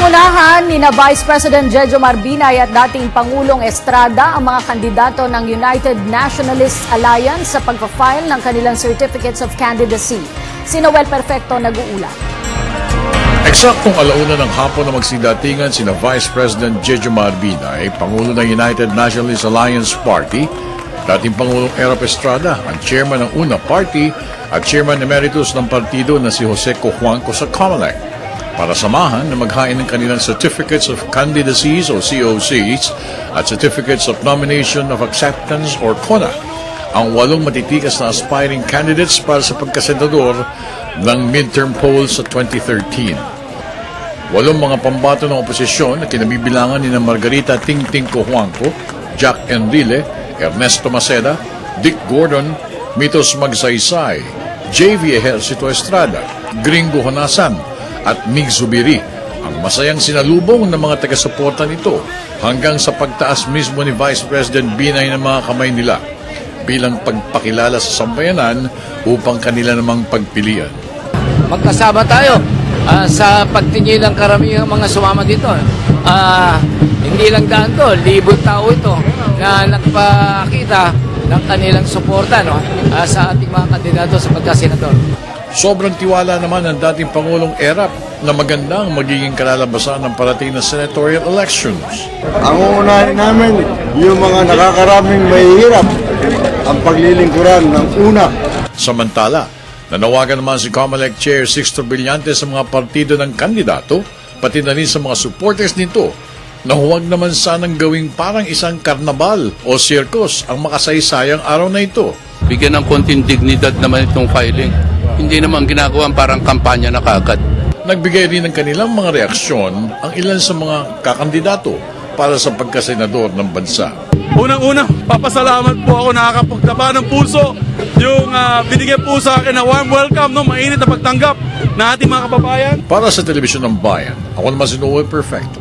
Pinangunahan ni na Vice President Jejomar Binay at dating Pangulong Estrada ang mga kandidato ng United Nationalist Alliance sa pagpa-file ng kanilang Certificates of Candidacy. Si Noel Perfecto nag-uulat. Eksaktong alauna ng hapon na magsidatingan sina Vice President Jejomar Binay, Pangulo ng United Nationalist Alliance Party, dating Pangulong Erap Estrada, ang chairman ng UNA Party at chairman emeritus ng partido na si Jose Cojuangco sa COMELEC, para samahan na maghain ng kanilang Certificates of Candidacies o COCs at Certificates of Nomination of Acceptance or CONA, ang 8 matitikas na aspiring candidates para sa pagkasenador ng midterm polls sa 2013. 8 mga pambato ng oposisyon na kinabibilangan ni Margarita Tingting Cojuangco, Jack Enrile, Ernesto Maceda, Dick Gordon, Mitos Magsaysay, J.V. Ejercito Estrada, Gringo Honasan, at Mig Zubiri, ang masayang sinalubong ng mga taga-suporta nito hanggang sa pagtaas mismo ni Vice President Binay ng mga kamay nila bilang pagpakilala sa sambayanan upang kanila namang pagpilian. Magkasama tayo sa pagtingin ng karamihang mga sumama dito. Hindi lang daan to, libong tao ito na nagpakita ng kanilang suporta sa ating mga kandidato sa pagkasenador. Sobrang tiwala naman ng dating Pangulong Erap na magandang magiging kalalabasan ng parating na senatorial elections. Ang uunahin namin, yung mga nakakaraming mahihirap, ang paglilingkuran ng una. Samantala, nanawagan naman si COMELEC Chair Sixto Brillante sa mga partido ng kandidato, pati na rin sa mga supporters nito, na huwag naman sanang gawing parang isang karnabal o sirkos ang makasaysayang araw na ito. Bigyan ng konting dignidad naman itong filing. Hindi naman ginagawa parang kampanya na kagad. Nagbigay rin ng kanilang mga reaksyon ang ilan sa mga kakandidato para sa pagkasenador ng bansa. Unang-una, papasalamat po ako, nakakapagtaba ng puso yung binigyan po sa akin na warm welcome, mainit na pagtanggap na ating mga kababayan. Para sa Telebisyon ng Bayan, ako naman si Noel Perfecto.